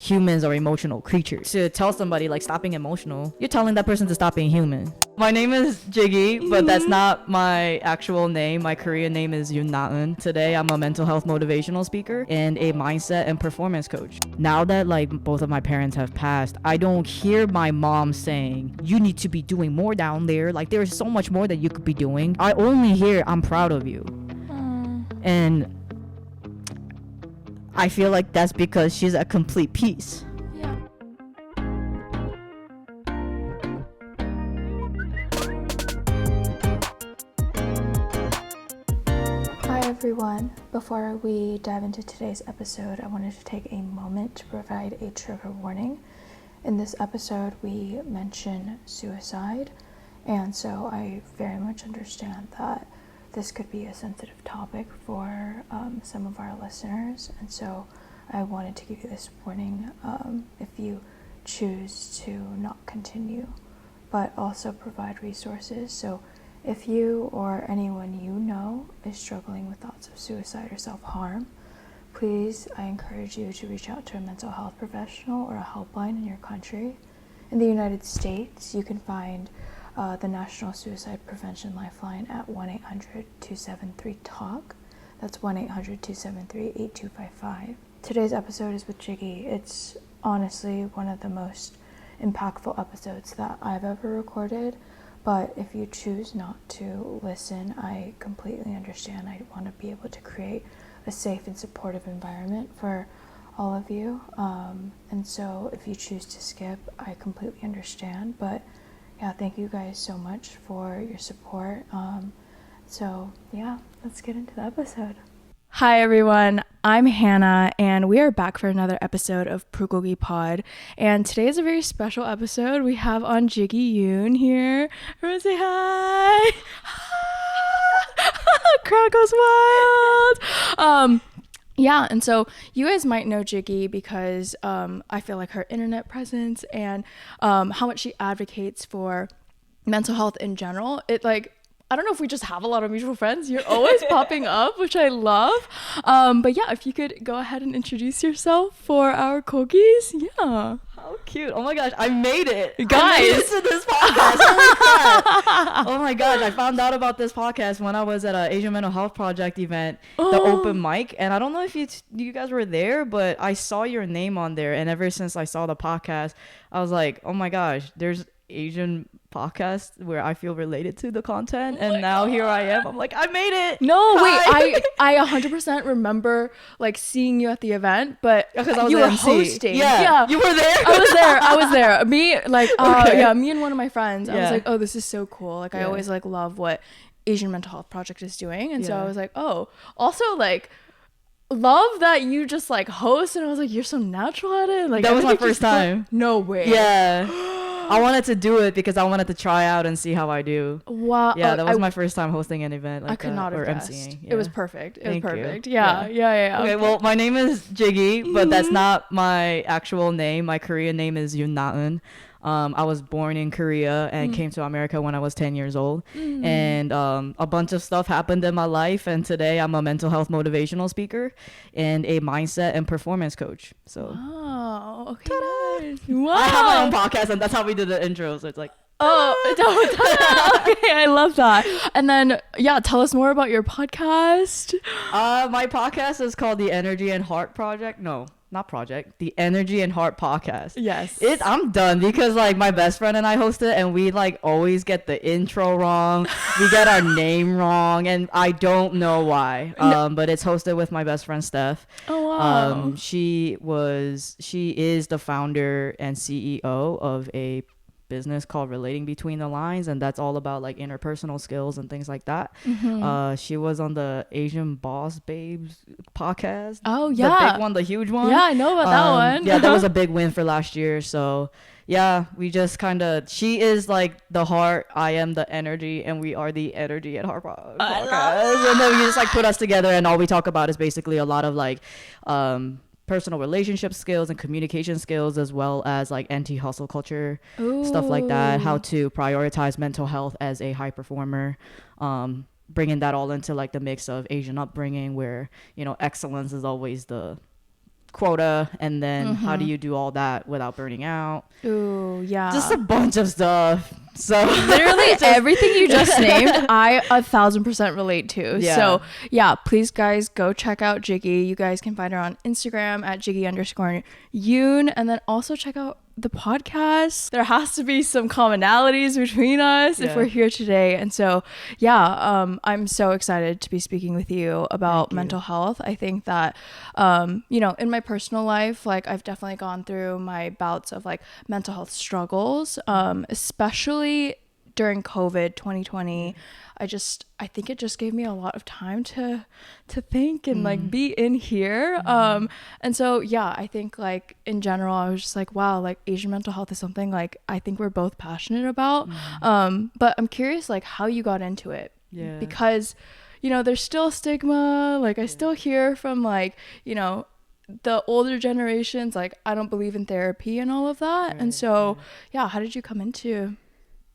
humans are emotional creatures. To tell somebody like stop being emotional, you're telling that person to stop being human. My name is JIGGY, but that's not my actual name. My Korean name is YOON. Today I'm a mental health motivational speaker and a mindset and performance coach. Now that like both of my parents have passed, I don't hear my mom saying you need to be doing more down there, like there's so much more that you could be doing. I only hear I'm proud of you. And I feel like that's because she's a complete piece. Hi everyone. Before we dive into today's episode, I wanted to take a moment to provide a trigger warning. In this episode, we mention suicide, and so I very much understand that this could be a sensitive topic for some of our listeners, and so I wanted to give you this warning if you choose to not continue, but also provide resources. So if you or anyone you know is struggling with thoughts of suicide or self-harm, please, I encourage you to reach out to a mental health professional or a helpline in your country. In the United States, you can find the National Suicide Prevention Lifeline at 1-800-273-TALK. That's 1-800-273-8255. Today's episode is with JIGGY. It's honestly one of the most impactful episodes that I've ever recorded, but if you choose not to listen, I completely understand. I want to be able to create a safe and supportive environment for all of you, and so if you choose to skip, I completely understand, but yeah, thank you guys so much for your support. So yeah, let's get into the episode. Hi everyone, I'm Hannah, and we are back for another episode of Bulgogi Pod. And today is a very special episode. We have on JIGGY Yoon here. Everyone say hi. Crowd goes wild. Yeah, and so you guys might know JIGGY because I feel like her internet presence and how much she advocates for mental health in general. I don't know if we just have a lot of mutual friends. You're always popping up, which I love. But yeah, if you could go ahead and introduce yourself for our Kogis. Yeah. How cute. Oh my gosh, I made it. Guys. I made it to this podcast. Holy crap. Oh my gosh, I found out about this podcast when I was at an Asian Mental Health Project event, the open mic. And I don't know if you guys were there, but I saw your name on there. And ever since I saw the podcast, I was like, oh my gosh, there's Asian podcast where I feel related to the content, and now here I am. I'm like, I made it. No, wait, I 100% remember like seeing you at the event, but because you were hosting. Yeah, you were there. I was there. Me, like, Okay. yeah, me and one of my friends. I was Yeah. like, oh, this is so cool. Like, I Yeah. always like love what Asian Mental Health Project is doing, and so Yeah. I was like, oh, also like, love that you just like host, and I was like, you're so natural at it. Like, That was my everything first just time. No way. Yeah. I wanted to do it because I wanted to try out and see how I do. Wow. Yeah, that was my first time hosting an event like I could that, not have or guessed. emceeing. It was perfect. Thank you. Yeah. Okay, well, my name is JIGGY, but that's not my actual name. My Korean name is YOON. I was born in Korea and came to America when I was 10 years old. And a bunch of stuff happened in my life. And today I'm a mental health motivational speaker and a mindset and performance coach. So, Oh, okay. Nice. I Wow. have my own podcast, and that's how we did the intro. So it's like, Okay, I love that. And then, yeah, tell us more about your podcast. my podcast is called The Energy and Heart Project. No, not project. The Energy and Heart Podcast. Yes. I'm done because like my best friend and I host it, and we like always get the intro wrong. We get our name wrong, and I don't know why. But it's hosted with my best friend Steph. Oh wow. She is the founder and CEO of a business called Relating Between the Lines, and that's all about like interpersonal skills and things like that. She was on the Asian Boss Babes podcast. Oh yeah, the big one, the huge one. Yeah, I know about that one. Yeah, that was a big win for last year. So yeah, we just kind of, she is like the heart, I am the energy, and we are the Energy at Heart podcast. And then we just like put us together, and all we talk about is basically a lot of like personal relationship skills and communication skills, as well as like anti-hustle culture, stuff like that, how to prioritize mental health as a high performer, bringing that all into like the mix of Asian upbringing, where, you know, excellence is always the quota, and then how do you do all that without burning out? Ooh, yeah. Just a bunch of stuff. So literally everything you just named, I 1,000% relate to. Yeah. So yeah, please guys go check out Jiggy. You guys can find her on Instagram at Jiggy_Yoon, and then also check out the podcast. There has to be some commonalities between us if we're here today. And so yeah, I'm so excited to be speaking with you about mental health. I think that you know, in my personal life, like I've definitely gone through my bouts of like mental health struggles, especially during COVID 2020. I think it just gave me a lot of time to think and like be in here. And so yeah, I think like in general, I was just like, wow, like Asian mental health is something like I think we're both passionate about. But I'm curious like how you got into it. Because you know, there's still stigma. Like I still hear from like, you know, the older generations, like I don't believe in therapy and all of that. And so yeah, how did you come into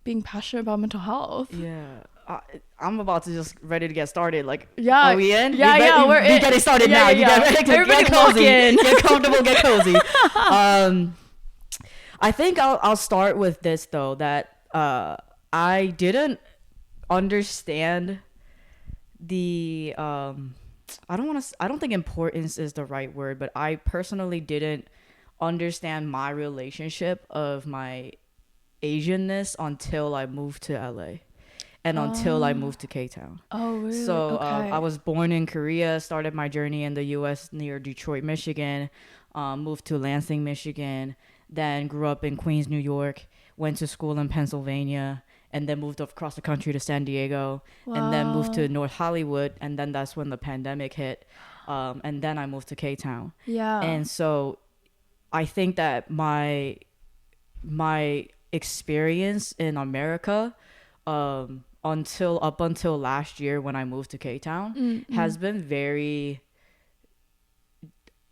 being passionate about mental health? I'm about to just ready to get started. Like, are we in? We're in. Getting started now. You everybody get cozy. In. Get comfortable, get cozy. I think I'll start with this though, that I didn't understand the I don't think importance is the right word, but I personally didn't understand my relationship of my Asianness until I moved to LA and until I moved to K-Town. Oh, really? So Okay. I was born in Korea, started my journey in the US near Detroit, Michigan, moved to Lansing, Michigan, then grew up in Queens, New York, went to school in Pennsylvania, and then moved across the country to San Diego, and then moved to North Hollywood, and then that's when the pandemic hit, and then I moved to K-Town. And so I think that my experience in America up until last year when I moved to K-Town has been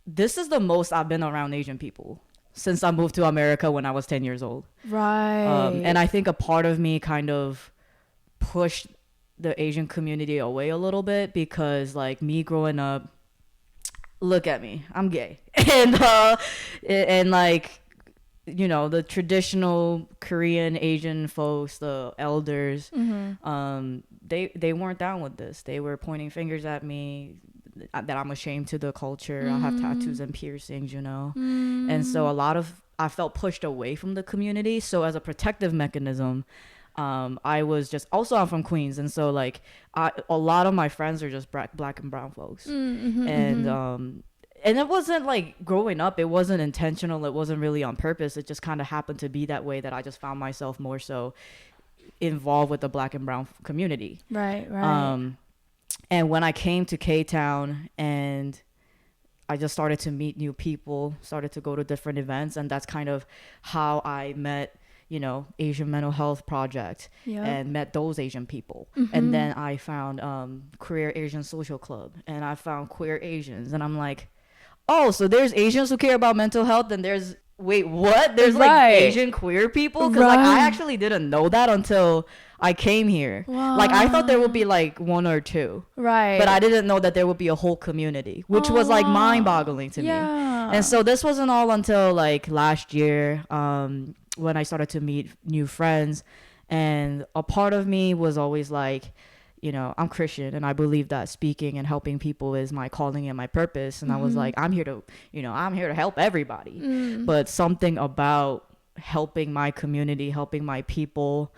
this is the most I've been around Asian people since I moved to America when I was 10 years old. Right. And I think a part of me kind of pushed the Asian community away a little bit because like me growing up, look at me, I'm gay. And like, you know, the traditional Korean Asian folks, the elders, they weren't down with this. They were pointing fingers at me that I'm ashamed to the culture. I have tattoos and piercings, you know. And so I felt pushed away from the community. So as a protective mechanism, I was just, also I'm from Queens, and so like a lot of my friends are just black and brown folks. And it wasn't like growing up, it wasn't intentional, it wasn't really on purpose. It just kind of happened to be that way, that I just found myself more so involved with the black and brown community. Right. And when I came to K-Town and I just started to meet new people, started to go to different events, and that's kind of how I met, you know, Asian Mental Health Project and met those Asian people. And then I found Queer Asian Social Club, and I found Queer Asians, and I'm like, oh, so there's Asians who care about mental health, and there's, wait, what? There's like Asian queer people? Because like I actually didn't know that until I came here. Like I thought there would be like one or two. But I didn't know that there would be a whole community, which was like mind-boggling to me. And so this wasn't all until like last year when I started to meet new friends. And a part of me was always like, you know, I'm Christian and I believe that speaking and helping people is my calling and my purpose. And I was like, I'm here to help everybody. But something about helping my community, helping my people,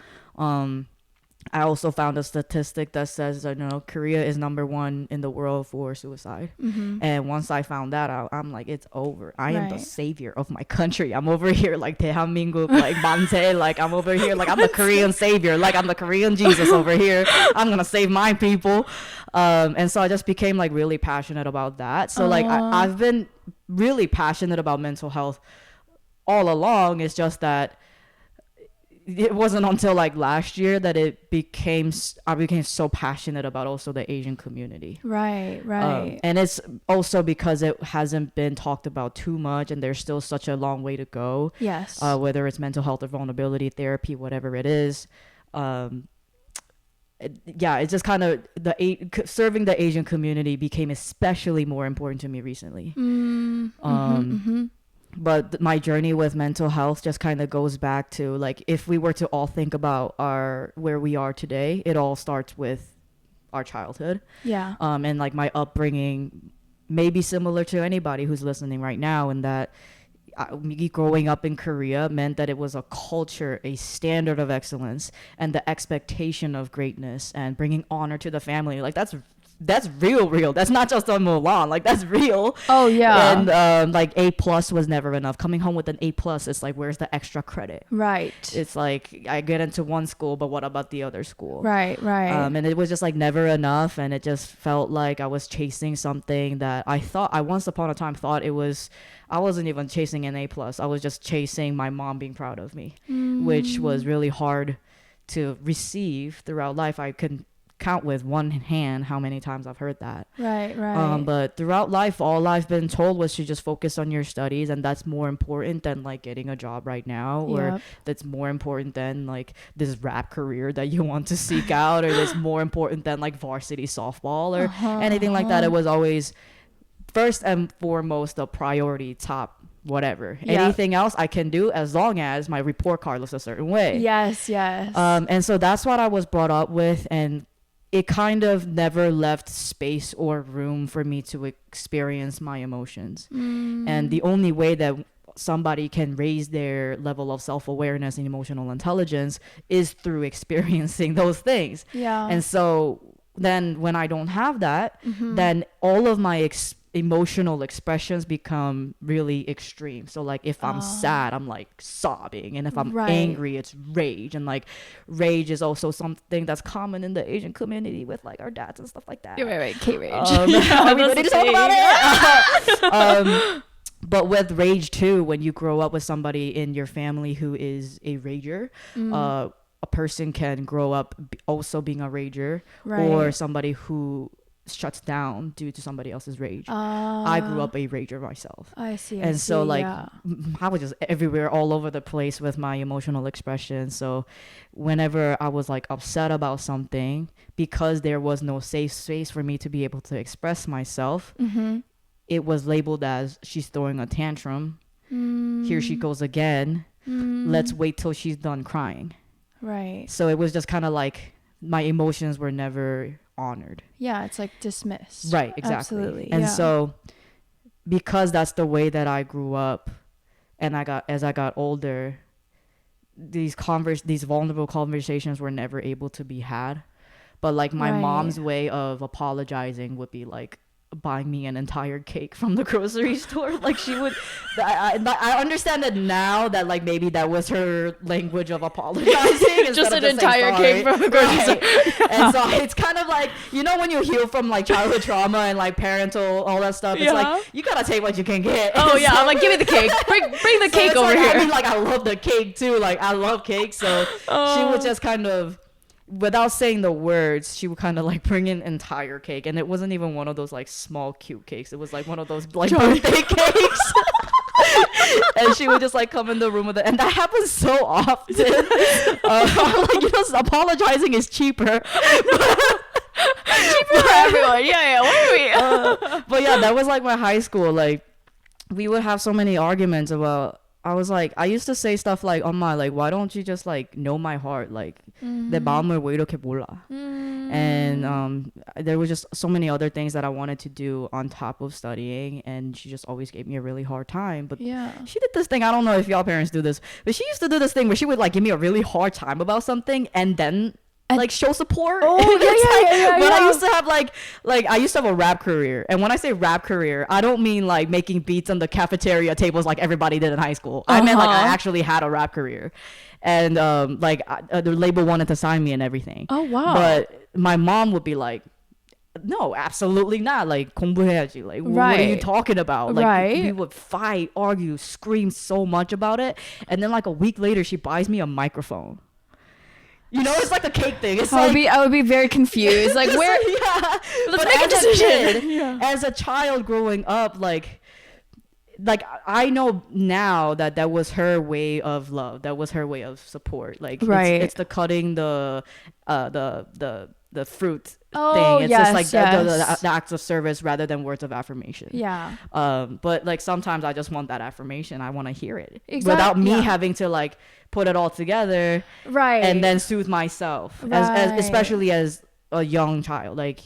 I also found a statistic that says, you know, Korea is #1 in the world for suicide. And once I found that out, I'm like, it's over. I am the savior of my country. I'm over here like 대한민국, like 만세, like I'm over here, like I'm the Korean savior, like I'm the Korean Jesus over here. I'm gonna save my people. And so I just became like really passionate about that. So like I've been really passionate about mental health all along. It's just that it wasn't until like last year that I became so passionate about also the Asian community. Right. And it's also because it hasn't been talked about too much, and there's still such a long way to go. Whether it's mental health or vulnerability therapy, whatever it is. it's just kind of serving the Asian community became especially more important to me recently. But my journey with mental health just kind of goes back to like, if we were to all think about where we are today, it all starts with our childhood. Yeah. And like my upbringing may be similar to anybody who's listening right now, in that me growing up in Korea meant that it was a culture, a standard of excellence, and the expectation of greatness and bringing honor to the family. Like that's real. That's not just on Mulan. Like that's real. Oh yeah. And like A+ was never enough. Coming home with an A+, it's like, where's the extra credit? Right. It's like, I get into one school, but what about the other school? Right. And it was just like never enough, and it just felt like I was chasing something that I once upon a time thought it was. I wasn't even chasing an A+. I was just chasing my mom being proud of me, which was really hard to receive throughout life. I could count with one hand how many times I've heard that. Right. But throughout life, all I've been told was to just focus on your studies, and that's more important than like getting a job right now, or that's more important than like this rap career that you want to seek out, or that's more important than like varsity softball or anything like that. It was always first and foremost the priority, top whatever. Anything else I can do as long as my report card looks a certain way. Yes. And so that's what I was brought up with, and it kind of never left space or room for me to experience my emotions. And the only way that somebody can raise their level of self-awareness and emotional intelligence is through experiencing those things. And so then when I don't have that, then all of my emotional expressions become really extreme. So like if I'm sad, I'm like sobbing, and if I'm angry, it's rage. And like rage is also something that's common in the Asian community with like our dads and stuff like that. Right. K-rage. We ready to talk about it? But with rage too, when you grow up with somebody in your family who is a rager, a person can grow up also being a rager, or somebody who shuts down due to somebody else's rage. I grew up a rager myself. I see. So like I was just everywhere, all over the place with my emotional expression. So whenever I was like upset about something, because there was no safe space for me to be able to express myself, it was labeled as, she's throwing a tantrum. Here she goes again. Let's wait till she's done crying. Right. So it was just kind of like my emotions were never honored. Yeah, it's like dismissed. Right, exactly. Absolutely. And so because that's the way that I grew up, and as I got older, these vulnerable conversations were never able to be had. But like my mom's way of apologizing would be like buying me an entire cake from the grocery store. Like she would, I understand that now, that like maybe that was her language of apologizing. Just an entire cake from the grocery store. And so it's kind of like, you know, when you heal from like childhood trauma and like parental, all that stuff, it's like, you gotta take what you can get. Oh yeah, I'm like, give me the cake. Bring the cake over here. I mean, like I love the cake too. Like I love cake. So she would just kind of, without saying the words, she would kind of like bring in entire cake, and it wasn't even one of those like small cute cakes. It was like one of those like birthday cakes. And she would just like come in the room with it, and that happens so often. I'm like, you know, apologizing is cheaper. Cheaper for everyone. Yeah. What are we? But yeah, that was like my high school. Like we would have so many arguments about. I used to say stuff like, 엄마, like, why don't you just like know my heart? Like, 내 마음을 왜 이렇게 몰라? And there was just so many other things that I wanted to do on top of studying, and she just always gave me a really hard time. But she did this thing, I don't know if y'all parents do this, but she used to do this thing where she would like give me a really hard time about something, and then like show support. Oh yeah. But I used to have like I used to have a rap career, and when I say rap career, I don't mean like making beats on the cafeteria tables like everybody did in high school. I meant like I actually had a rap career, and the label wanted to sign me and everything. Oh wow. But my mom would be like, no, absolutely not. Like 공부해야지. Like what are you talking about? Like we would fight, argue, scream so much about it, and then like a week later she buys me a microphone. You know, it's like a cake thing. It's I would be very confused. Like where? Let's make a decision. As a child growing up, like like I know now that that was her way of love. That was her way of support. Like it's the cutting the fruit thing. It's just like the acts of service rather than words of affirmation. Yeah. But like sometimes I just want that affirmation. I want to hear it without me having to like put it all together, right, and then soothe myself, as especially as a young child, like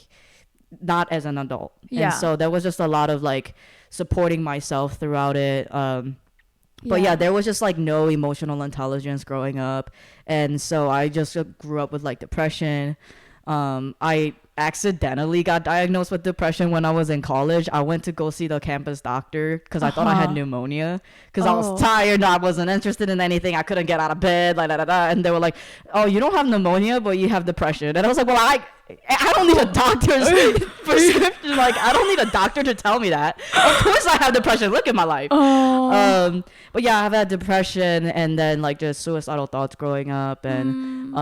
not as an adult. And so there was just a lot of like supporting myself throughout it. But yeah, there was just like no emotional intelligence growing up, and so I just grew up with like depression. I accidentally got diagnosed with depression when I was in college. I went to go see the campus doctor because I thought I had pneumonia, because I was tired. I wasn't interested in anything. I couldn't get out of bed, like and they were like, "Oh, you don't have pneumonia, but you have depression." And I was like, "Well, I don't need a doctor's prescription. Like, I don't need a doctor to tell me that. Of course I have depression. Look at my life." But yeah, I've had depression and then like just suicidal thoughts growing up. And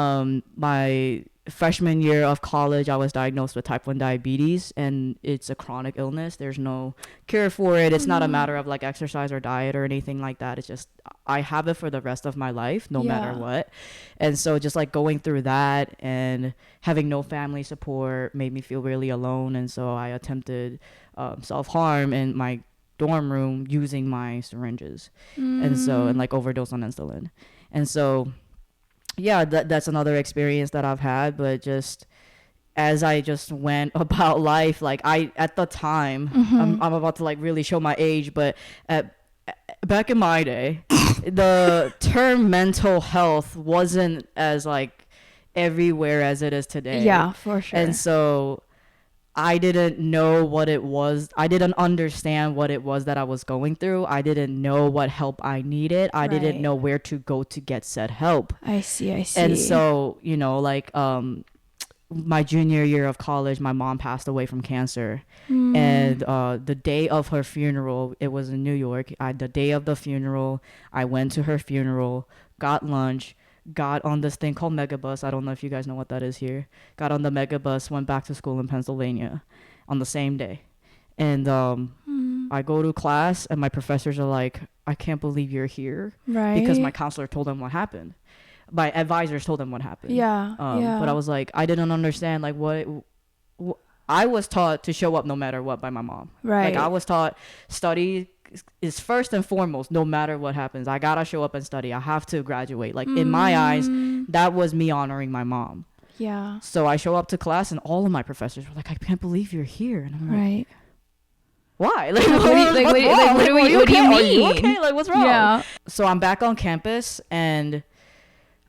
my freshman year of college, I was diagnosed with type 1 diabetes, and it's a chronic illness. There's no cure for it. It's not a matter of like exercise or diet or anything like that. It's just I have it for the rest of my life, no matter what. And so just like going through that and having no family support made me feel really alone. And so I attempted self-harm in my dorm room using my syringes, and like overdose on insulin. And so yeah, that's another experience that I've had. But just as I just went about life, like I at the time, I'm about to like really show my age, but back in my day, the term mental health wasn't as like everywhere as it is today. Yeah, for sure. And so I didn't know what it was. I didn't understand what it was that I was going through. I didn't know what help I needed. I didn't know where to go to get said help. I see. And so, you know, like my junior year of college, my mom passed away from cancer. And the day of her funeral, it was in New York. The day of the funeral, I went to her funeral, got lunch, got on this thing called Megabus. I don't know if you guys know what that is here. Got on the Megabus, went back to school in Pennsylvania on the same day. And I go to class and my professors are like, "I can't believe you're here." Right. Because my counselor told them what happened. My advisors told them what happened. But I was like, I didn't understand like what I was taught to show up no matter what by my mom. Right. Like I was taught study is first and foremost, no matter what happens. I gotta show up and study. I have to graduate. Like in my eyes, that was me honoring my mom. Yeah. So I show up to class and all of my professors were like, "I can't believe you're here." And I'm like, why? Like, what do you mean? Are you okay? Like, what's wrong? Yeah. So I'm back on campus, and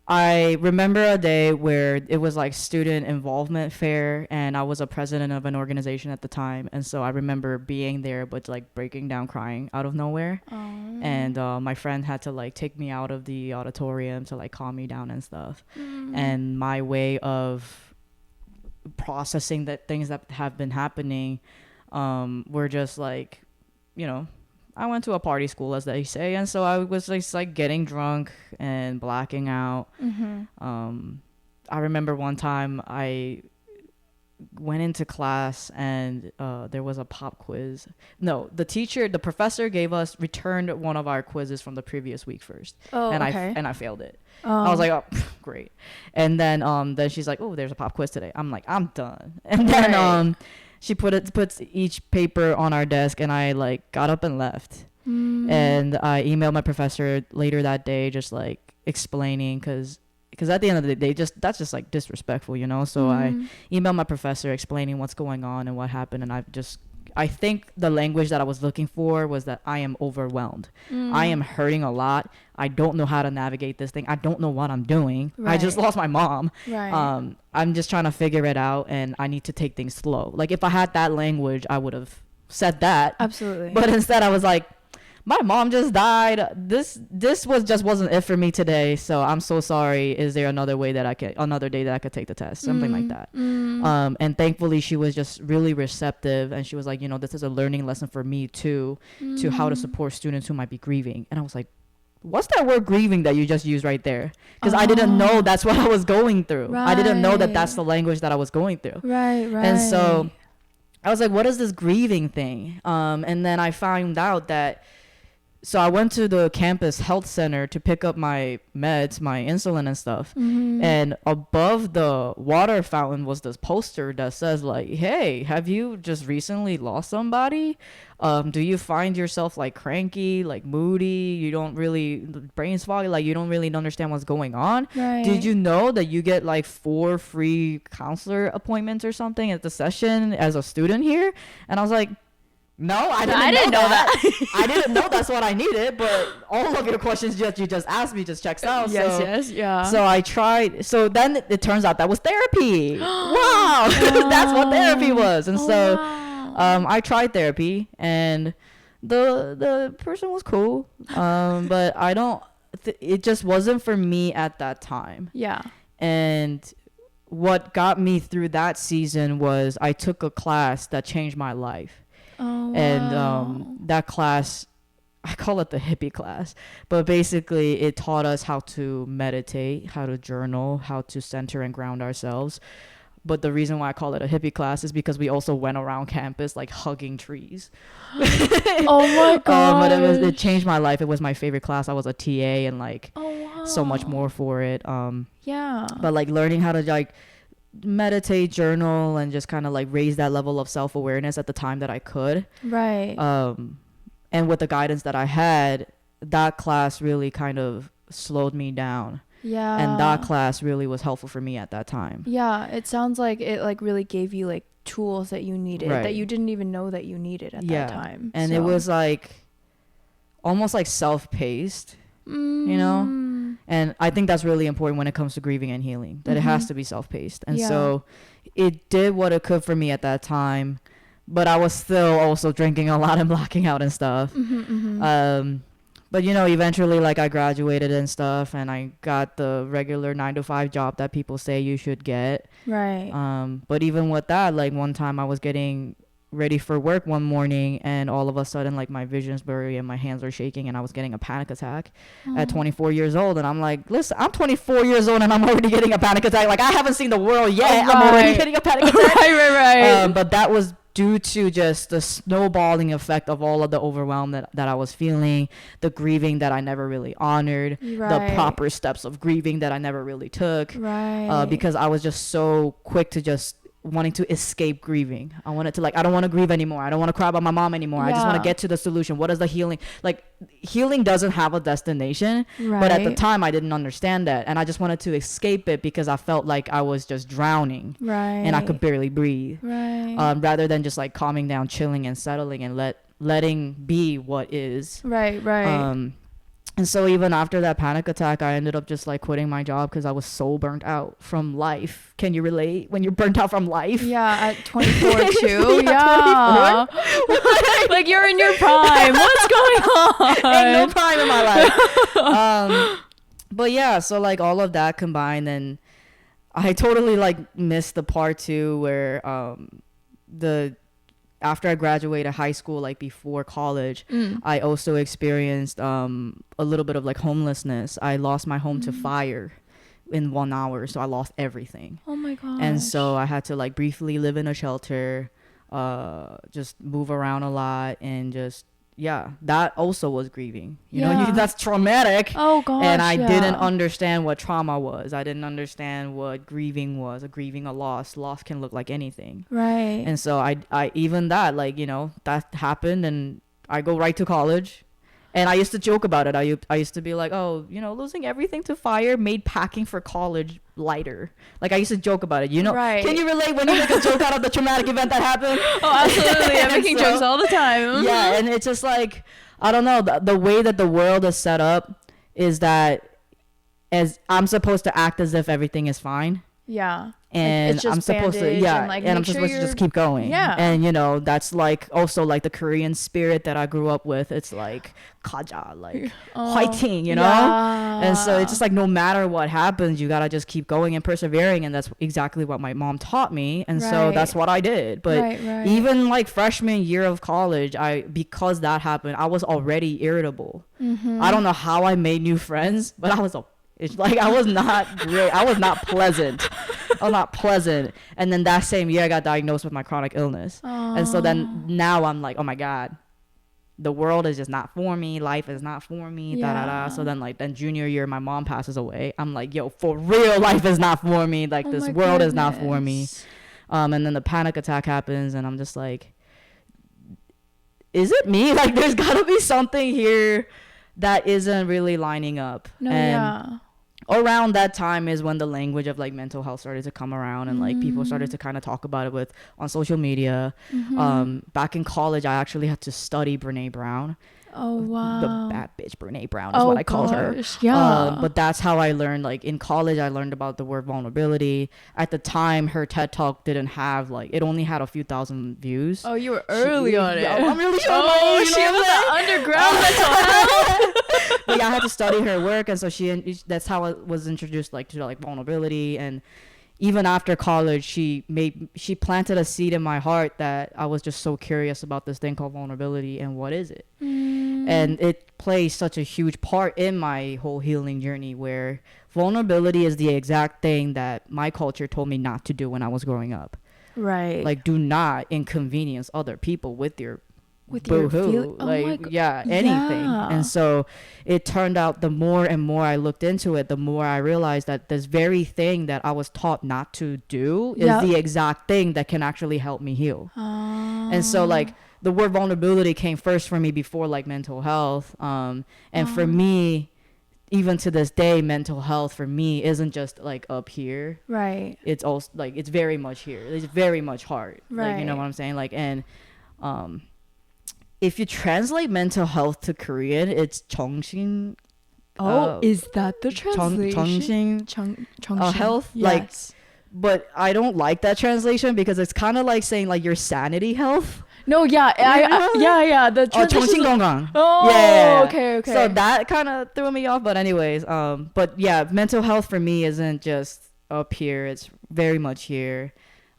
I remember a day where it was like student involvement fair, and I was a president of an organization at the time. And so I remember being there, but like breaking down crying out of nowhere. And my friend had to like take me out of the auditorium to like calm me down and stuff. And my way of processing the things that have been happening were just like, you know, I went to a party school, as they say, and so I was just like getting drunk and blacking out. I remember one time I went into class and there was a pop quiz. No, the professor returned one of our quizzes from the previous week first. And I failed it. I was like, "Oh, great." And then she's like, "Oh, there's a pop quiz today." I'm like, "I'm done." And then she puts each paper on our desk, and I like got up and left. And I emailed my professor later that day, just like explaining, because at the end of the day, that's just like disrespectful, you know. So I emailed my professor explaining what's going on and what happened, and I think the language that I was looking for was that I am overwhelmed. I am hurting a lot. I don't know how to navigate this thing. I don't know what I'm doing. I just lost my mom. I'm just trying to figure it out, and I need to take things slow. Like if I had that language, I would have said that. Absolutely. But instead I was like, my mom just died. This wasn't it for me today. So I'm so sorry. Is there another day that I could take the test? Something like that. And thankfully she was just really receptive, and she was like, you know, this is a learning lesson for me too, to how to support students who might be grieving. And I was like, what's that word grieving that you just used right there? Because I didn't know that's what I was going through. I didn't know that that's the language that I was going through. And so I was like, what is this grieving thing? And then I found out that so I went to the campus health center to pick up my meds, my insulin and stuff. And above the water fountain was this poster that says like, hey, have you just recently lost somebody? Do you find yourself like cranky, like moody? You don't really, brain's foggy, like you don't really understand what's going on. Did you know that you get like 4 free counselor appointments or something at the session as a student here? And I was like, no, I didn't know that. I didn't know that's what I needed, but all of your questions that you just asked me just checks out. So I tried. So then it turns out that was therapy. Wow. That's what therapy was. And I tried therapy, and the person was cool. But it just wasn't for me at that time. Yeah. And what got me through that season was I took a class that changed my life. And that class, I call it the hippie class, but basically it taught us how to meditate, how to journal, how to center and ground ourselves. But the reason why I call it a hippie class is because we also went around campus like hugging trees. Oh my god! But it changed my life. It was my favorite class. I was a TA and like so much more for it. But like learning how to like meditate, journal, and just kind of like raise that level of self-awareness at the time that I could. And with the guidance that I had, that class really kind of slowed me down. And that class really was helpful for me at that time. It sounds like it like really gave you like tools that you needed that you didn't even know that you needed at that time. And it was like almost like self-paced, you know. And I think that's really important when it comes to grieving and healing, that it has to be self-paced. And so it did what it could for me at that time, but I was still also drinking a lot and blacking out and stuff. But you know, eventually like I graduated and stuff, and I got the regular 9-to-5 job that people say you should get. But even with that, like one time I was getting ready for work one morning, and all of a sudden like my vision's blurry and my hands are shaking, and I was getting a panic attack at 24 years old. And I'm like, listen, I'm 24 years old and I'm already getting a panic attack. Like I haven't seen the world yet. I'm already getting a panic attack. But that was due to just the snowballing effect of all of the overwhelm that I was feeling, the grieving that I never really honored, the proper steps of grieving that I never really took, because I was just so quick to just wanting to escape grieving. I wanted to like, I don't want to grieve anymore. I don't want to cry about my mom anymore. I just want to get to the solution. What is the healing? Like healing doesn't have a destination, but at the time I didn't understand that. And I just wanted to escape it because I felt like I was just drowning and I could barely breathe. Rather than just like calming down, chilling and settling and letting be what is. And so even after that panic attack, I ended up just like quitting my job because I was so burnt out from life. Can you relate when you're burnt out from life? At 24 too. 24? Like you're in your prime. What's going on? Ain't no prime in my life. But yeah, so like all of that combined, and I totally like missed the part too where after I graduated high school, like before college, I also experienced a little bit of like homelessness. I lost my home to fire in 1 hour, so I lost everything. Oh my god! And so I had to like briefly live in a shelter, just move around a lot, and just that also was grieving. You know, that's traumatic. Oh gosh! And I didn't understand what trauma was. I didn't understand what grieving was. A loss. Loss can look like anything. And so I even that, like, you know, that happened, and I go right to college. And I used to joke about it. I used to be like, oh, you know, losing everything to fire made packing for college lighter. Like, I used to joke about it, you know. Can you relate when you make a joke out of the traumatic event that happened? Oh, absolutely. I'm making jokes all the time. Yeah, and it's just like, I don't know, the way that the world is set up is that as I'm supposed to act as if everything is fine. And like I'm supposed to and I'm supposed to just keep going. And you know, that's like also like the Korean spirit that I grew up with. It's like kaja, like fighting, you know. And so it's just like no matter what happens, you gotta just keep going and persevering, and that's exactly what my mom taught me. And so that's what I did. But even like freshman year of college, because that happened, I was already irritable. I don't know how I made new friends, but it's like I was not great. I was not pleasant. And then that same year I got diagnosed with my chronic illness. And so then now I'm like, oh my God, the world is just not for me, life is not for me, da da da. So then junior year my mom passes away. I'm like, yo, for real, life is not for me, like this world is not for me. And then the panic attack happens and I'm just like, is it me? Like there's gotta be something here that isn't really lining up. Around that time is when the language of like mental health started to come around and like people started to kind of talk about it on social media. Back in college I actually had to study Brene Brown. Oh wow. The bad bitch Brene Brown is what I call her. Yeah. But that's how I learned, like in college I learned about the word vulnerability. At the time her TED Talk didn't have like, it only had a few thousand views. Oh, you were early on it. I'm really sure. Oh, she was an underground mental health. But yeah, I had to study her work, and so that's how I was introduced like to like vulnerability. And even after college she planted a seed in my heart that I was just so curious about this thing called vulnerability and what is it. And it plays such a huge part in my whole healing journey, where vulnerability is the exact thing that my culture told me not to do when I was growing up. Right. Like, do not inconvenience other people with your boo-hoo. Anything. Yeah. And so it turned out the more and more I looked into it, the more I realized that this very thing that I was taught not to do is the exact thing that can actually help me heal. And so like the word vulnerability came first for me before like mental health. And for me, even to this day, mental health for me isn't just like up here. Right. It's also like, it's very much here. It's very much hard. Right. Like, you know what I'm saying? Like, and if you translate mental health to Korean, it's 정신. Is that the translation? 정신. Health. Yes. Like, but I don't like that translation because it's kind of like saying like your sanity health. No, yeah, the 정신 건강. Oh, yeah. Okay. So that kind of threw me off. But anyways, but yeah, mental health for me isn't just up here. It's very much here.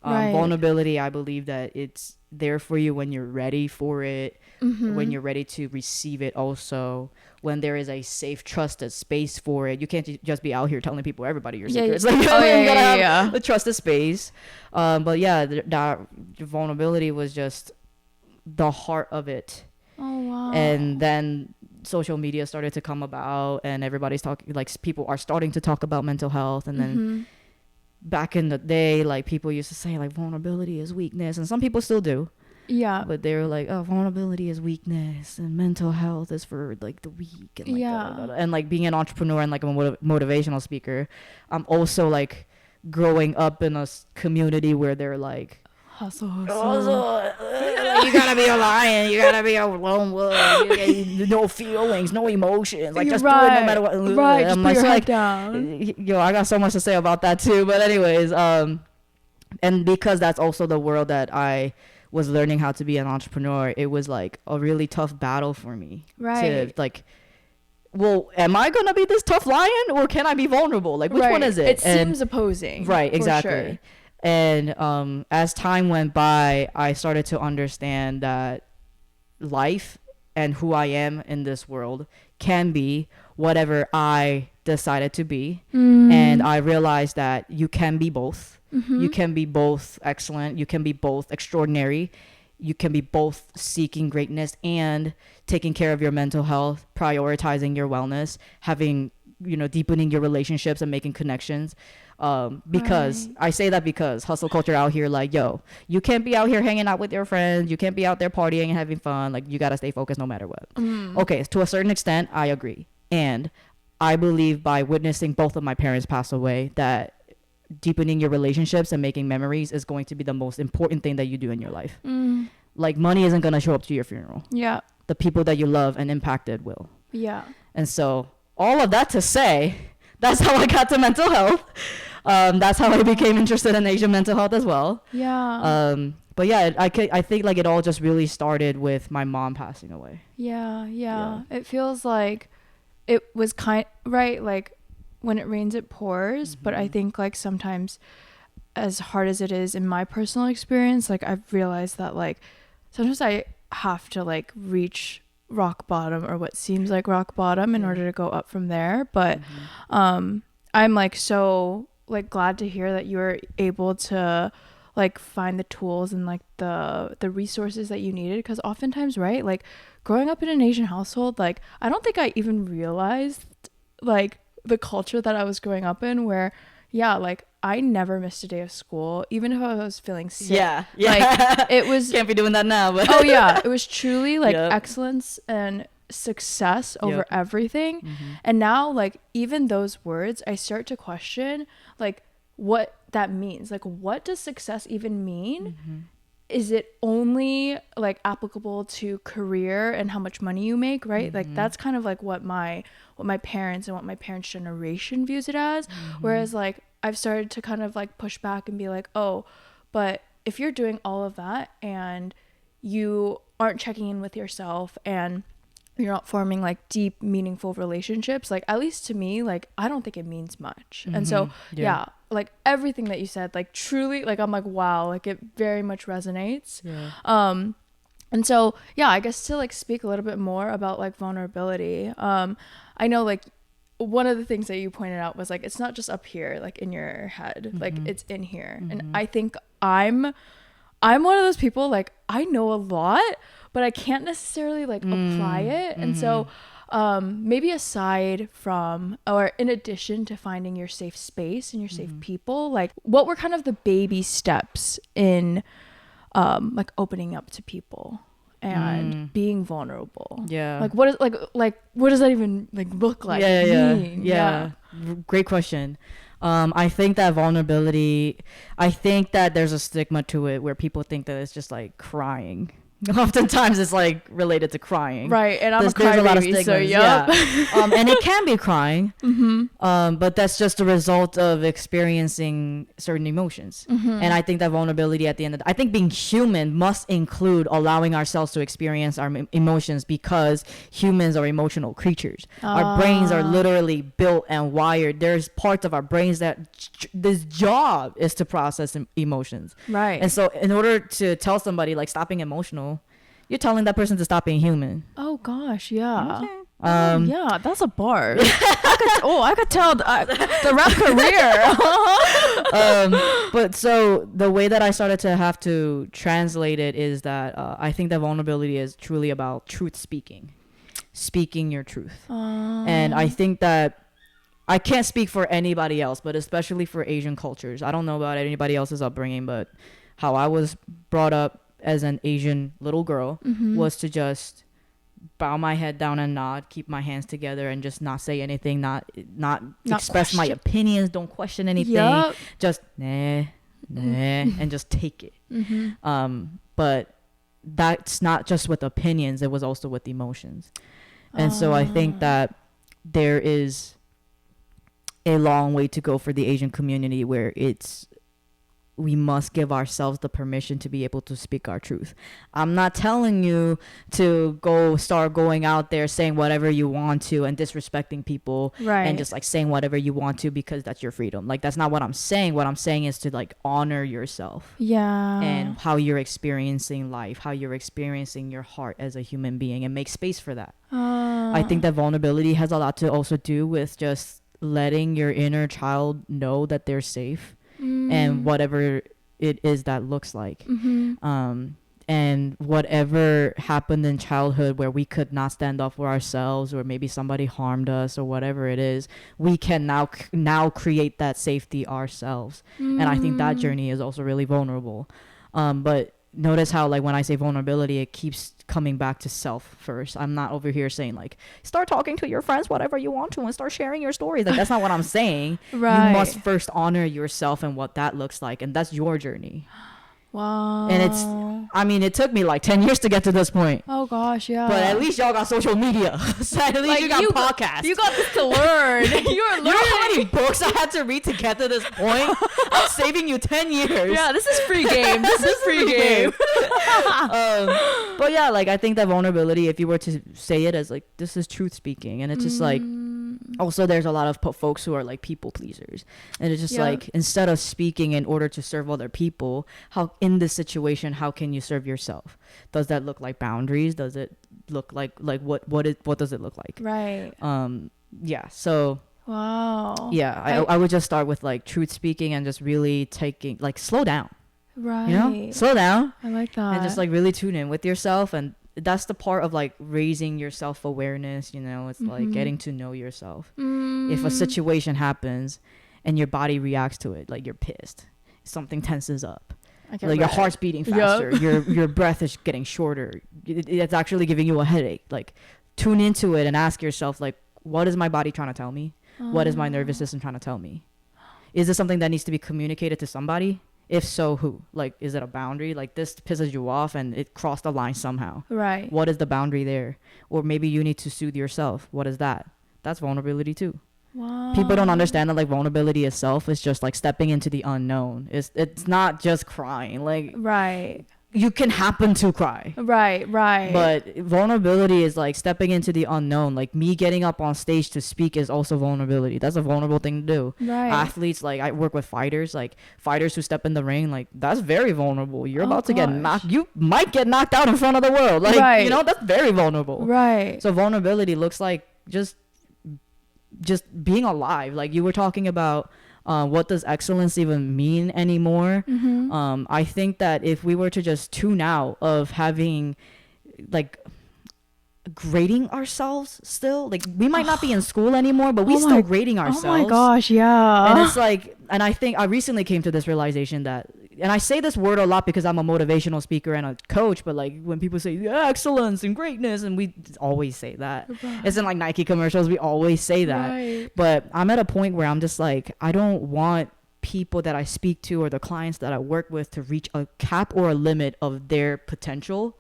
Right. Vulnerability, I believe that it's there for you when you're ready for it, when you're ready to receive it also, when there is a safe, trusted space for it. You can't just be out here telling people, everybody, your secrets. Like, you gotta have a trusted space. But yeah, that vulnerability was just the heart of it. Oh, wow. And then social media started to come about and everybody's talking, like people are starting to talk about mental health. And then back in the day, like people used to say like vulnerability is weakness, and some people still do. Yeah. But they were like, oh, vulnerability is weakness and mental health is for like the weak. And like, and like being an entrepreneur and like a motivational speaker, I'm also like growing up in a community where they're like, hustle. You gotta be a lion. You gotta be a lone wolf. No feelings, no emotions. Like just do it no matter what. Right. Just put your head down. Yo, I got so much to say about that too. But anyways, and because that's also the world that I was learning how to be an entrepreneur, it was like a really tough battle for me. Right. To like, well, am I gonna be this tough lion or can I be vulnerable? Like, which one is it? It seems opposing. Right. Exactly. Sure. And as time went by, I started to understand that life and who I am in this world can be whatever I decided to be. And I realized that you can be both. You can be both excellent. You can be both extraordinary. You can be both seeking greatness and taking care of your mental health, prioritizing your wellness, having, deepening your relationships and making connections. Because I say that because hustle culture out here, like, yo, you can't be out here hanging out with your friends. You can't be out there partying and having fun. Like, you got to stay focused no matter what. Okay, to a certain extent, I agree. And I believe by witnessing both of my parents pass away that deepening your relationships and making memories is going to be the most important thing that you do in your life. Like, money isn't going to show up to your funeral. Yeah. The people that you love and impacted will. Yeah. And so all of that to say, that's how I got to mental health. That's how I became interested in Asian mental health as well. Yeah. But yeah, I think like it all just really started with my mom passing away. Yeah. It feels like it was right, like when it rains it pours, but I think like sometimes, as hard as it is in my personal experience, like I've realized that like sometimes I have to like reach rock bottom or what seems like rock bottom in order to go up from there. But I'm like so like glad to hear that you were able to like find the tools and like the resources that you needed, because oftentimes, right, like growing up in an Asian household, like I don't think I even realized like the culture that I was growing up in, where like I never missed a day of school, even if I was feeling sick. Yeah. Like it was can't be doing that now, but oh yeah, it was truly like Yep. excellence and success over Yep. everything. Mm-hmm. And now like even those words, I start to question like what that means. Like what does success even mean? Mm-hmm. Is it only like applicable to career and how much money you make, right? Like that's kind of like what my parents and what my parents' generation views it as. Whereas like I've started to kind of like push back and be like, oh, but if you're doing all of that and you aren't checking in with yourself and you're not forming like deep, meaningful relationships, like at least to me, like I don't think it means much. And so yeah, like everything that you said, like truly, like I'm like wow, like it very much resonates. And so yeah, I guess to like speak a little bit more about like vulnerability, I know like one of the things that you pointed out was like it's not just up here like in your head, like it's in here. And I think I'm one of those people, like I know a lot but I can't necessarily like apply it. And so maybe aside from, or in addition to finding your safe space and your safe people, like what were kind of the baby steps in like opening up to people and being vulnerable? Yeah. Like what does that even like look like? Yeah. Great question. I think that vulnerability, I think that there's a stigma to it where people think that it's just like crying. Oftentimes it's like related to crying, right? And I'm there's a crybaby, so yeah. And it can be crying, but that's just a result of experiencing certain emotions. And I think that vulnerability at the end of I think being human must include allowing ourselves to experience our emotions, because humans are emotional creatures. Our brains are literally built and wired. There's parts of our brains that this job is to process emotions, right? And so in order to tell somebody like stop being emotional, you're telling that person to stop being human. Oh gosh, yeah. Okay. Yeah, that's a bar. I could tell the rap career. But so the way that I started to have to translate it is that I think that vulnerability is truly about truth speaking your truth. And I think that I can't speak for anybody else, but especially for Asian cultures. I don't know about anybody else's upbringing, but how I was brought up as an Asian little girl was to just bow my head down and nod, keep my hands together, and just not say anything, not express my opinions, don't question anything, just nah, and just take it. But that's not just with opinions, it was also with emotions. And so I think that there is a long way to go for the Asian community, where we must give ourselves the permission to be able to speak our truth. I'm not telling you to start going out there saying whatever you want to and disrespecting people, right? And just like saying whatever you want to, because that's your freedom. Like that's not what I'm saying. What I'm saying is to like honor yourself, and how you're experiencing life, how you're experiencing your heart as a human being, and make space for that. I think that vulnerability has a lot to also do with just letting your inner child know that they're safe. And whatever it is that looks like, and whatever happened in childhood where we could not stand up for ourselves, or maybe somebody harmed us, or whatever it is, we can now create that safety ourselves. And I think that journey is also really vulnerable. But notice how like when I say vulnerability, it keeps coming back to self first. I'm not over here saying like start talking to your friends whatever you want to and start sharing your stories. Like that's not what I'm saying. Right. You must first honor yourself and what that looks like, and that's your journey. Wow. And it took me like 10 years to get to this point. Oh gosh, yeah. But at least y'all got social media. So at least like you got podcasts. You got this to learn. You know how many books I had to read to get to this point? I'm saving you 10 years. Yeah, this is free game. This is free game. But yeah, like I think that vulnerability, if you were to say it as like this is truth speaking, and it's just like also there's a lot of folks who are like people pleasers, and it's just like instead of speaking in order to serve other people, how in this situation how can you serve yourself? Does that look like boundaries? Does it look like what does it look like? Right. Yeah, so wow. Yeah, I would just start with like truth speaking and just really taking like slow down. Right. You know, slow down. I like that. And just like really tune in with yourself. And that's the part of like raising your self-awareness. You know, it's like getting to know yourself. If a situation happens and your body reacts to it, like you're pissed, something tenses up, like your heart's beating faster, your breath is getting shorter, it's actually giving you a headache. Like tune into it and ask yourself, like, what is my body trying to tell me? What is my nervous system trying to tell me? Is this something that needs to be communicated to somebody? If so, who? Like, is it a boundary? Like, this pisses you off and it crossed the line somehow. Right. What is the boundary there? Or maybe you need to soothe yourself. What is that? That's vulnerability too. Wow. People don't understand that like vulnerability itself is just like stepping into the unknown. It's not just crying. Like, right. You can happen to cry. Right. But vulnerability is like stepping into the unknown. Like me getting up on stage to speak is also vulnerability. That's a vulnerable thing to do. Right. Athletes, like I work with fighters who step in the ring, like that's very vulnerable. You're about to get knocked. You might get knocked out in front of the world. Like, you know, that's very vulnerable. Right. So vulnerability looks like just being alive. Like you were talking about what does excellence even mean anymore? I think that if we were to just tune out of having like grading ourselves still, like we might not be in school anymore, but we still grading ourselves. Oh my gosh, yeah. And it's like, and I think I recently came to this realization that, and I say this word a lot because I'm a motivational speaker and a coach, but like when people say excellence and greatness, and we always say that. Right. It's in like Nike commercials, we always say that. Right. But I'm at a point where I'm just like, I don't want people that I speak to or the clients that I work with to reach a cap or a limit of their potential.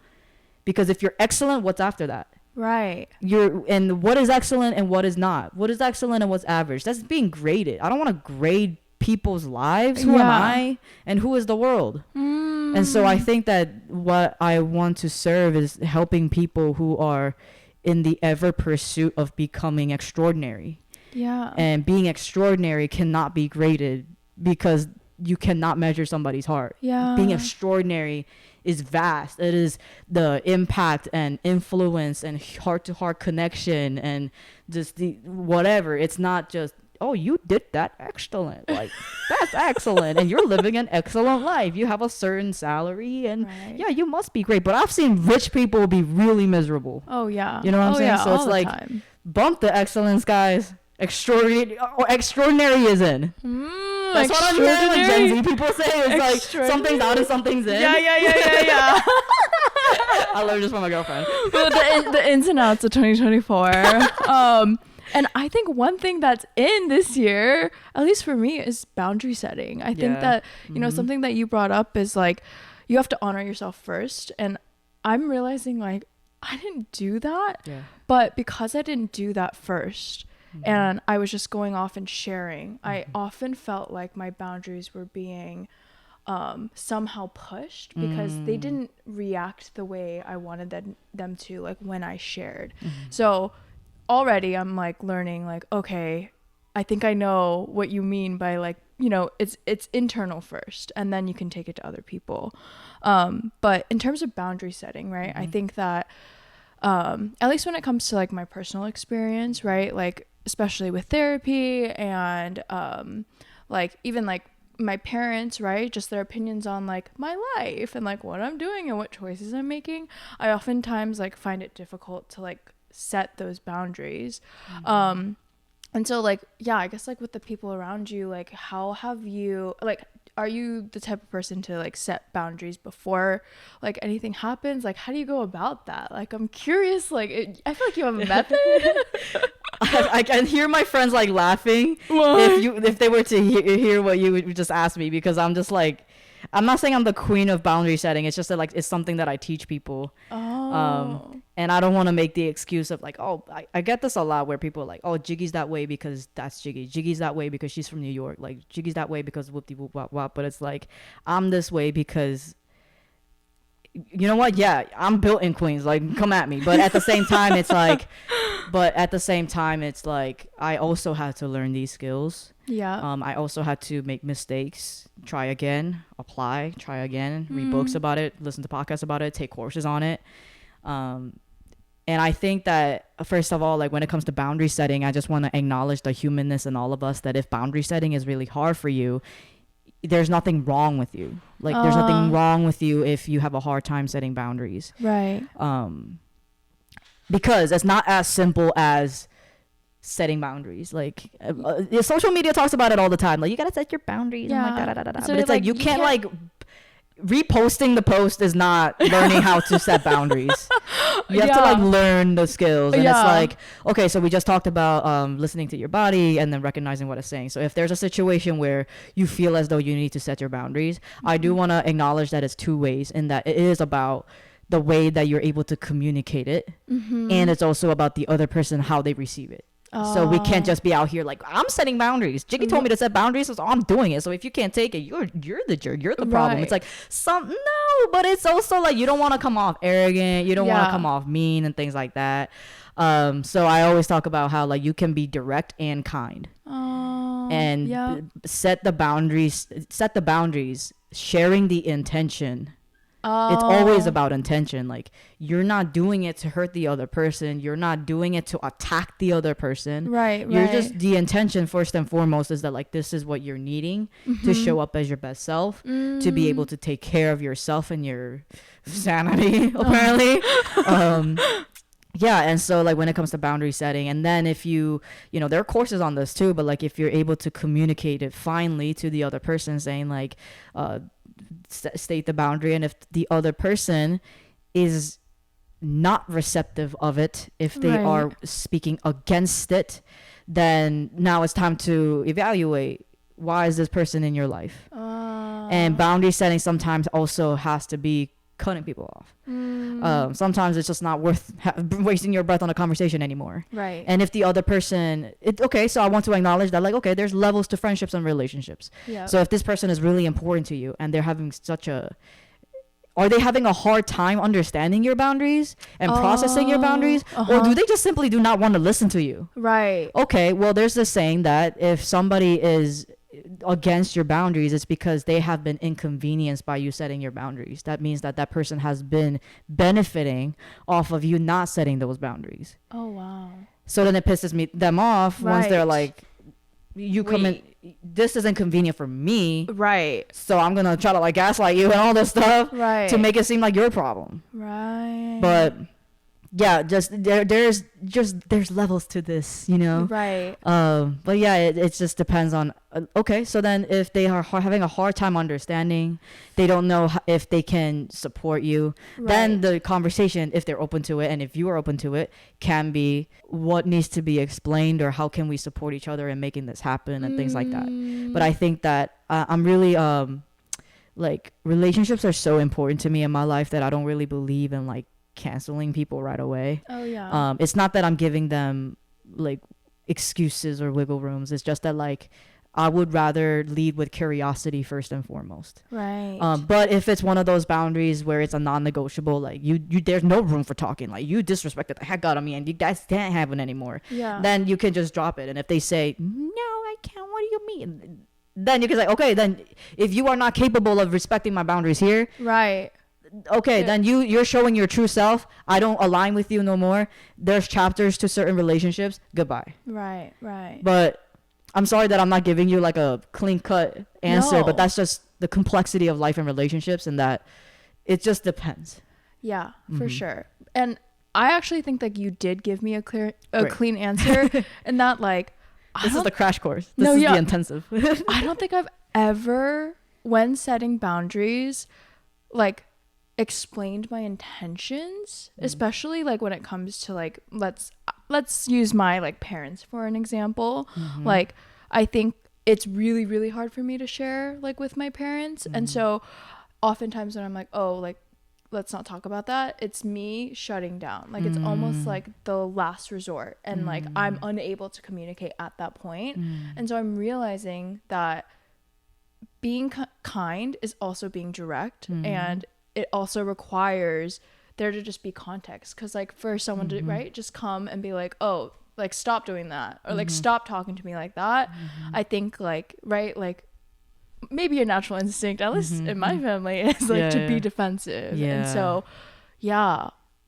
Because if you're excellent, what's after that? Right. And what is excellent and what is not? What is excellent and what's average? That's being graded. I don't want to grade people's lives. Who am I and who is the world? And so I think that what I want to serve is helping people who are in the ever pursuit of becoming extraordinary. Yeah. And being extraordinary cannot be graded because you cannot measure somebody's heart. Yeah. Being extraordinary is vast. It is the impact and influence and heart-to-heart connection and just the whatever. It's not just, oh, you did that excellent. Like, that's excellent. And you're living an excellent life. You have a certain salary and yeah, you must be great. But I've seen rich people be really miserable. Oh, yeah. You know what I'm saying? Yeah, so it's like, bump the excellence, guys. Extraordinary is in. That's what I'm hearing like Gen Z people say. It's like something's out and something's in. Yeah. I learned this from my girlfriend. Well, the ins and outs of 2024. And I think one thing that's in this year, at least for me, is boundary setting. I think that, you know, something that you brought up is like, you have to honor yourself first. And I'm realizing like, I didn't do that. Yeah. But because I didn't do that first, and I was just going off and sharing, I often felt like my boundaries were being somehow pushed because they didn't react the way I wanted them to, like when I shared. So already I'm like learning like, okay, I think I know what you mean by like, you know, it's internal first and then you can take it to other people. But in terms of boundary setting, right, I think that at least when it comes to like my personal experience, right, like especially with therapy and like even like my parents, right, just their opinions on like my life and like what I'm doing and what choices I'm making, I oftentimes like find it difficult to like set those boundaries. And so like, yeah, I guess like with the people around you, like how have you, like, are you the type of person to like set boundaries before like anything happens? Like, how do you go about that? Like, I'm curious, like, I feel like you have a method. I can hear my friends like laughing if they were to hear what you would just ask me, because I'm just like, I'm not saying I'm the queen of boundary setting. It's just that like it's something that I teach people. And I don't want to make the excuse of like, oh, I get this a lot where people are like, oh, Jiggy's that way because that's Jiggy. Jiggy's that way because she's from New York. Like Jiggy's that way because whoop de whoop wop wop. But it's like, I'm this way because, you know what? Yeah, I'm built in Queens. Like, come at me. But at the same time, it's like, I also had to learn these skills. Yeah. I also had to make mistakes, try again, apply, try again, read books about it, listen to podcasts about it, take courses on it. And I think that, first of all, like when it comes to boundary setting, I just want to acknowledge the humanness in all of us, that if boundary setting is really hard for you, there's nothing wrong with you. Like there's nothing wrong with you if you have a hard time setting boundaries. Right. Because it's not as simple as setting boundaries. Like social media talks about it all the time. Like you gotta set your boundaries. Yeah. And like, da, da, da, da. So But it's like you can't like reposting the post is not learning how to set boundaries. You have to like learn the skills. And it's like, okay, so we just talked about listening to your body and then recognizing what it's saying. So if there's a situation where you feel as though you need to set your boundaries, I do want to acknowledge that it's two ways, in that it is about the way that you're able to communicate it, and it's also about the other person, how they receive it. So we can't just be out here like, I'm setting boundaries. Jiggy told me to set boundaries, so I'm doing it. So if you can't take it, you're the jerk. You're the problem. It's like no, but it's also like you don't want to come off arrogant. You don't want to come off mean and things like that. So I always talk about how like you can be direct and kind, and set the boundaries. Sharing the intention. It's always about intention. Like you're not doing it to hurt the other person. You're not doing it to attack the other person. Right. You're just, the intention first and foremost is that like this is what you're needing to show up as your best self, to be able to take care of yourself and your sanity, apparently. Yeah, and so like when it comes to boundary setting, and then if you know, there are courses on this too, but like if you're able to communicate it finally to the other person, saying like state the boundary, and if the other person is not receptive of it, if they are speaking against it, then now it's time to evaluate, why is this person in your life? And boundary setting sometimes also has to be cutting people off. Sometimes it's just not worth wasting your breath on a conversation anymore. Right. And if the other person, so I want to acknowledge that, like, okay, there's levels to friendships and relationships. Yep. So if this person is really important to you and they're having are they having a hard time understanding your boundaries and processing your boundaries? Or do they just simply do not want to listen to you? Right. Okay, well, there's this saying that if somebody is against your boundaries, it's because they have been inconvenienced by you setting your boundaries. That means that that person has been benefiting off of you not setting those boundaries. Oh, wow. So then it pisses them off once they're like, you come in, this is inconvenient for me. Right. So I'm going to try to like gaslight you and all this stuff to make it seem like your problem. Right. But yeah, just there's levels to this, you know. Right. But yeah, it just depends on. Okay, so then if they are having a hard time understanding, they don't know if they can support you. Then the conversation, if they're open to it, and if you are open to it, can be what needs to be explained, or how can we support each other in making this happen, and things like that. But I think that I'm really like, relationships are so important to me in my life that I don't really believe in like canceling people right away. Oh yeah. It's not that I'm giving them like excuses or wiggle rooms. It's just that like I would rather lead with curiosity first and foremost. Right. But if it's one of those boundaries where it's a non-negotiable, like you there's no room for talking, like you disrespected the heck out of me and you guys can't have it anymore. Yeah. Then you can just drop it. And if they say, no, I can't, what do you mean? Then you can say, okay, then if you are not capable of respecting my boundaries here. Right. Okay, then you're showing your true self. I don't align with you no more. There's chapters to certain relationships. Goodbye. Right. But I'm sorry that I'm not giving you like a clean cut answer, but that's just the complexity of life and relationships, and that it just depends. Yeah, for sure. And I actually think that you did give me a clean answer, and that like this is the crash course. This is the intensive. I don't think I've ever, when setting boundaries, like explained my intentions, especially like when it comes to like, let's use my like parents for an example. Like I think it's really, really hard for me to share like with my parents, and so oftentimes when I'm like, oh, like let's not talk about that, it's me shutting down. Like it's almost like the last resort, and like I'm unable to communicate at that point. And so I'm realizing that being kind is also being direct, and it also requires there to just be context, because like for someone to just come and be like, oh, like stop doing that, or like stop talking to me like that, I think like like maybe a natural instinct, at least in my family, is like to be defensive. And so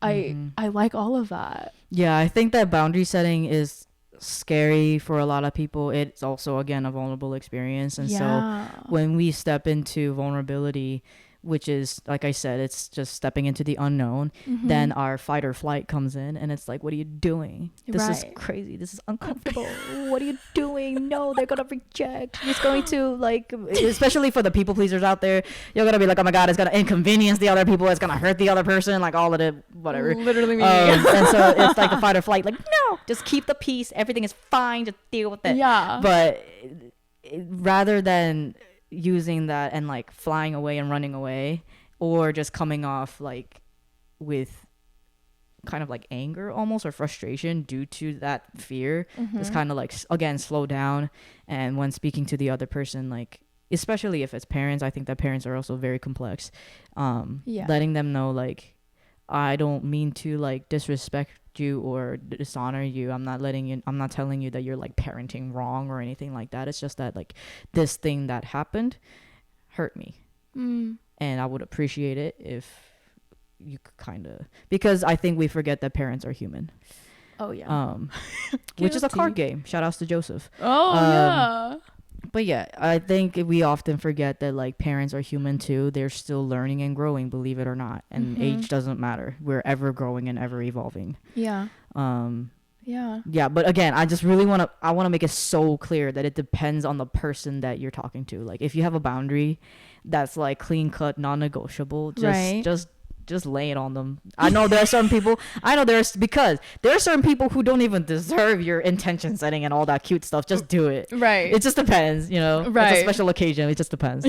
I like all of that. I think that boundary setting is scary for a lot of people. It's also, again, a vulnerable experience. And so when we step into vulnerability, which is, like I said, it's just stepping into the unknown, then our fight or flight comes in, and it's like, what are you doing? This is crazy. This is uncomfortable. What are you doing? No, they're gonna reject. It's going to, like, especially for the people pleasers out there, you're gonna be like, oh my god, it's gonna inconvenience the other people, it's gonna hurt the other person, like all of it, whatever. Literally me. And so it's like a fight or flight, like, no, just keep the peace, everything is fine, just deal with it. But rather than using that and like flying away and running away, or just coming off like with kind of like anger almost, or frustration due to that fear, just kind of like, again, slow down. And when speaking to the other person, like, especially if it's parents, I think that parents are also very complex, letting them know, like, I don't mean to like disrespect you or dishonor you. I'm not telling you that you're like parenting wrong or anything like that. It's just that, like, this thing that happened hurt me, and I would appreciate it if you could kind of, because I think we forget that parents are human. Which is a card game. Shout outs to Joseph. But yeah, I think we often forget that, like, parents are human too. They're still learning and growing, believe it or not. And age doesn't matter. We're ever growing and ever evolving. Yeah, but again, I just really want to make it so clear that it depends on the person that you're talking to. Like, if you have a boundary that's like clean cut, non-negotiable, just lay it on them. I know there are some people, because there are certain people who don't even deserve your intention setting and all that cute stuff. Just do it. It just depends, you know. It's a special occasion. It just depends.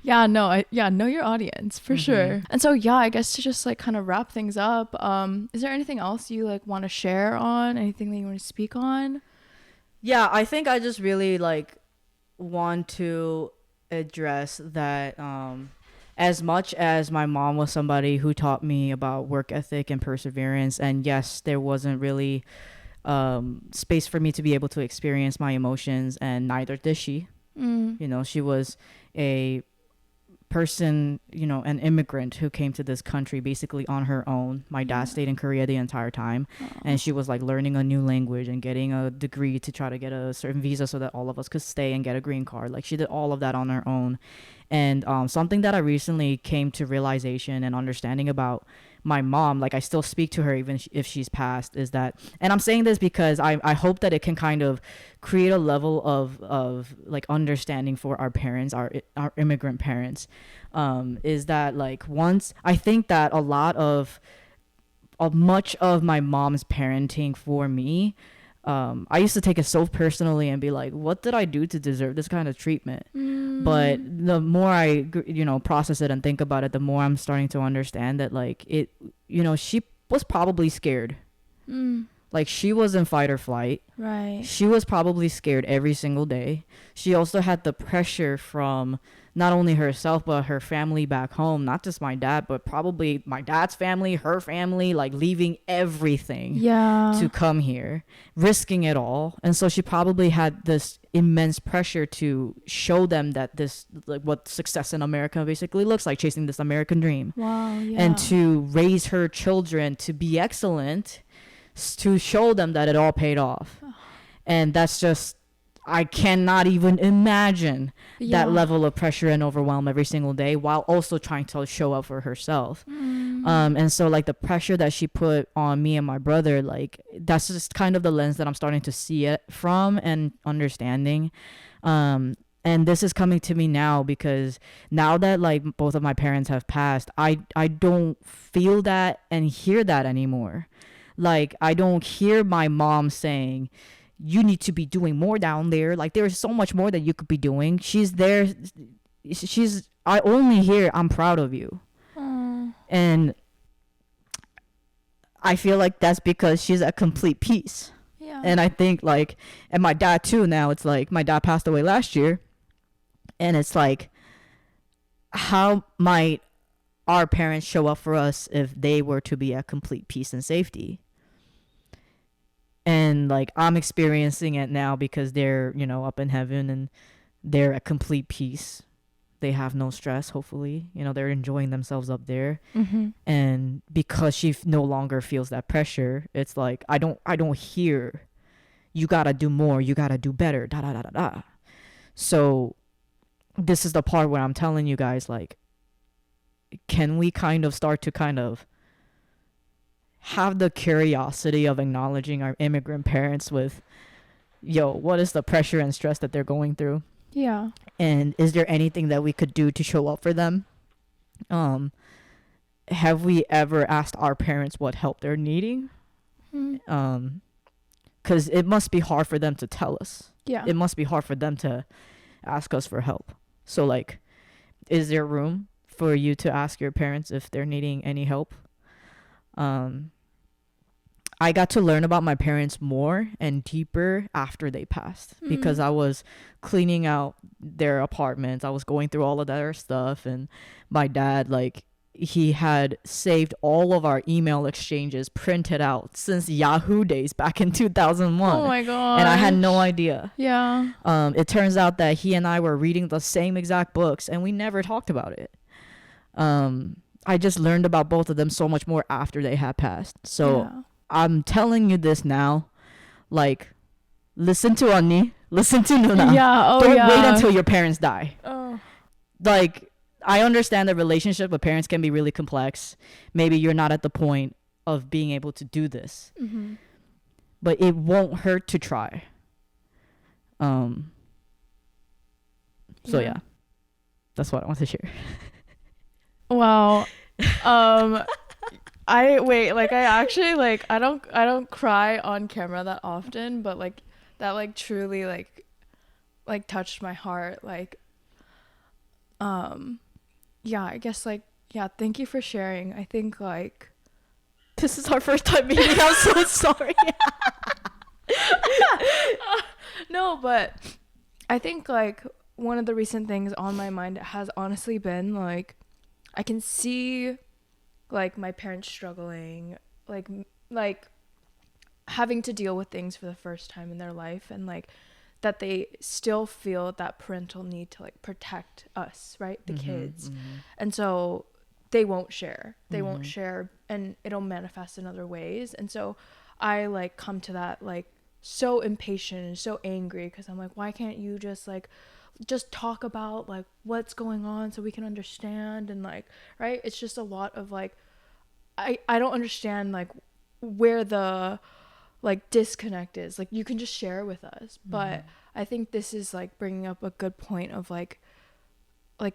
Know your audience for sure. And so, I guess to just like kind of wrap things up, is there anything else you like want to share on? Anything that you want to speak on? Yeah, I think I just really like want to address that, as much as my mom was somebody who taught me about work ethic and perseverance, and yes, there wasn't really space for me to be able to experience my emotions, and neither did she. You know, she was a person, you know, an immigrant who came to this country basically on her own. My dad stayed in Korea the entire time, and she was like learning a new language and getting a degree to try to get a certain visa so that all of us could stay and get a green card. Like, she did all of that on her own. And something that I recently came to realization and understanding about my mom, like, I still speak to her even if she's passed, is that, and I'm saying this because I hope that it can kind of create a level of like understanding for our parents, our immigrant parents, is that, like, once I think that a lot of much of my mom's parenting for me, I used to take it so personally and be like, what did I do to deserve this kind of treatment? But the more I, you know, process it and think about it, the more I'm starting to understand that, like, it, you know, she was probably scared. Like, she was in fight or flight. She was probably scared every single day. She also had the pressure from not only herself, but her family back home, not just my dad, but probably my dad's family, her family, like leaving everything to come here, risking it all. And so she probably had this immense pressure to show them that this, like, what success in America basically looks like, chasing this American dream. And to raise her children to be excellent, to show them that it all paid off. And that's just, I cannot even imagine that level of pressure and overwhelm every single day, while also trying to show up for herself. And so, like, the pressure that she put on me and my brother, like, that's just kind of the lens that I'm starting to see it from and understanding. And this is coming to me now, because now that, like, both of my parents have passed, I don't feel that and hear that anymore. Like, I don't hear my mom saying, you need to be doing more down there. Like, there's so much more that you could be doing. She's there. I only hear, I'm proud of you. And I feel like that's because she's at complete peace. And I think, like, and my dad too now, it's like, my dad passed away last year. And it's like, how might our parents show up for us if they were to be at complete peace and safety? And, like, I'm experiencing it now because they're, you know, up in heaven and they're at complete peace. They have no stress, hopefully. You know, they're enjoying themselves up there. And because she no longer feels that pressure, it's like, I don't hear you gotta do more, you gotta do better, da da da da da. So this is the part where I'm telling you guys, like, can we kind of start to kind of have the curiosity of acknowledging our immigrant parents with, yo, what is the pressure and stress that they're going through? Yeah. And is there anything that we could do to show up for them? Have we ever asked our parents what help they're needing? Because it must be hard for them to tell us. Yeah. It must be hard for them to ask us for help. So, like, is there room for you to ask your parents if they're needing any help? I got to learn about my parents more and deeper after they passed, because I was cleaning out their apartments. I was going through all of their stuff, and my dad, like, he had saved all of our email exchanges printed out since Yahoo days back in 2001. Oh my god. And I had no idea. Yeah. It turns out that he and I were reading the same exact books, and we never talked about it. I just learned about both of them so much more after they had passed. So yeah. I'm telling you this now, like, listen to Annie, listen to Nuna. Yeah. Oh, Don't yeah. wait until your parents die. Oh. Like, I understand the relationship with parents can be really complex. Maybe you're not at the point of being able to do this, but it won't hurt to try. So yeah, that's what I want to share. Wow. I actually, like, I don't cry on camera that often, but like that, like, truly like touched my heart. Like, yeah, I guess, like, yeah, thank you for sharing. I think, like, This is our first time meeting. I'm so sorry. no, but I think, like, one of the recent things on my mind has honestly been, like, I can see, like, my parents struggling, like having to deal with things for the first time in their life, and, like, that they still feel that parental need to, like, protect us, right, the kids, and so they won't share, and it'll manifest in other ways. And so I, like, come to that, like, so impatient and so angry, because I'm like, why can't you just talk about, like, what's going on so we can understand? And, like, right, it's just a lot of, like, I don't understand, like, where the, like, disconnect is. Like, you can just share with us, but I think this is, like, bringing up a good point of, like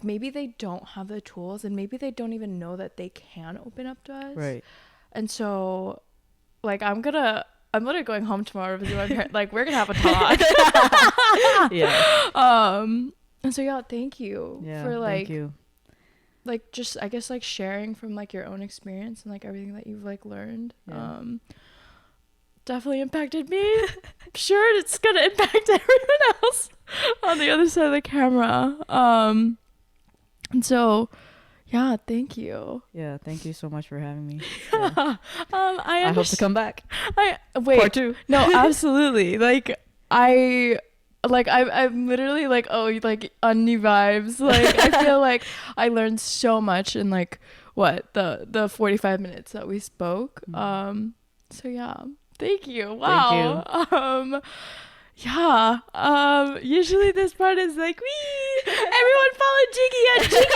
maybe they don't have the tools, and maybe they don't even know that they can open up to us, Right. And so, like, I'm literally going home tomorrow to visit my parents. Like, we're gonna have a talk. Yeah. And so, yeah, thank you for, like, thank you. Like, just, I guess, like, sharing from, like, your own experience and, like, everything that you've, like, learned. Definitely impacted me. I'm sure it's gonna impact everyone else on the other side of the camera. And so, yeah, thank you. Yeah, thank you so much for having me. Yeah. I hope to come back. Wait. Part 2. No, absolutely. Like, I'm literally, like, oh, like, Unni vibes. Like, I feel like I learned so much in, like, what, the 45 minutes that we spoke. So yeah, thank you. Wow. Thank you. Yeah. Usually this part is like, wee, everyone follow Jiggy at Jiggy_.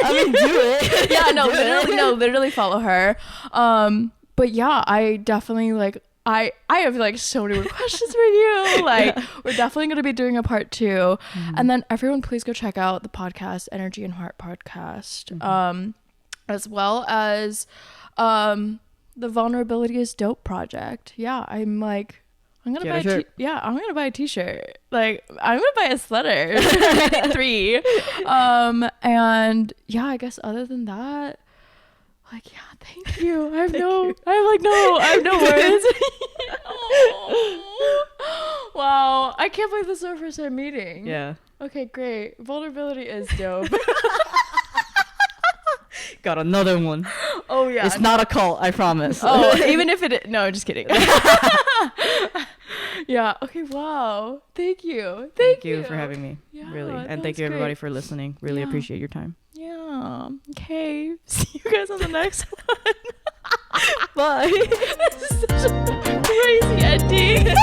I mean, do it. Yeah, no, Do literally, it. no, literally follow her. But yeah, I definitely, like, I have, like, so many more questions for you. Like, we're definitely going to be doing a part 2. And then everyone, please go check out the podcast, Energy and Heart Podcast, as well as the Vulnerability is Dope project. Yeah, I'm like, I'm gonna buy a t-shirt. Like, I'm gonna buy a sweater. 3. And yeah, I guess other than that, like, yeah, thank you. I have no words. Wow, I can't believe this is our first time meeting. Yeah. Okay, great. Vulnerability is dope. Got another one. Oh yeah. It's not a cult, I promise. Oh, even if it, no, just kidding. Yeah. Okay. Wow. Thank you. Thank you for having me. Yeah, Really. And that thank was you everybody great. for listening. Really appreciate your time. Yeah. Okay. See you guys on the next one. Bye. This is such a crazy ending.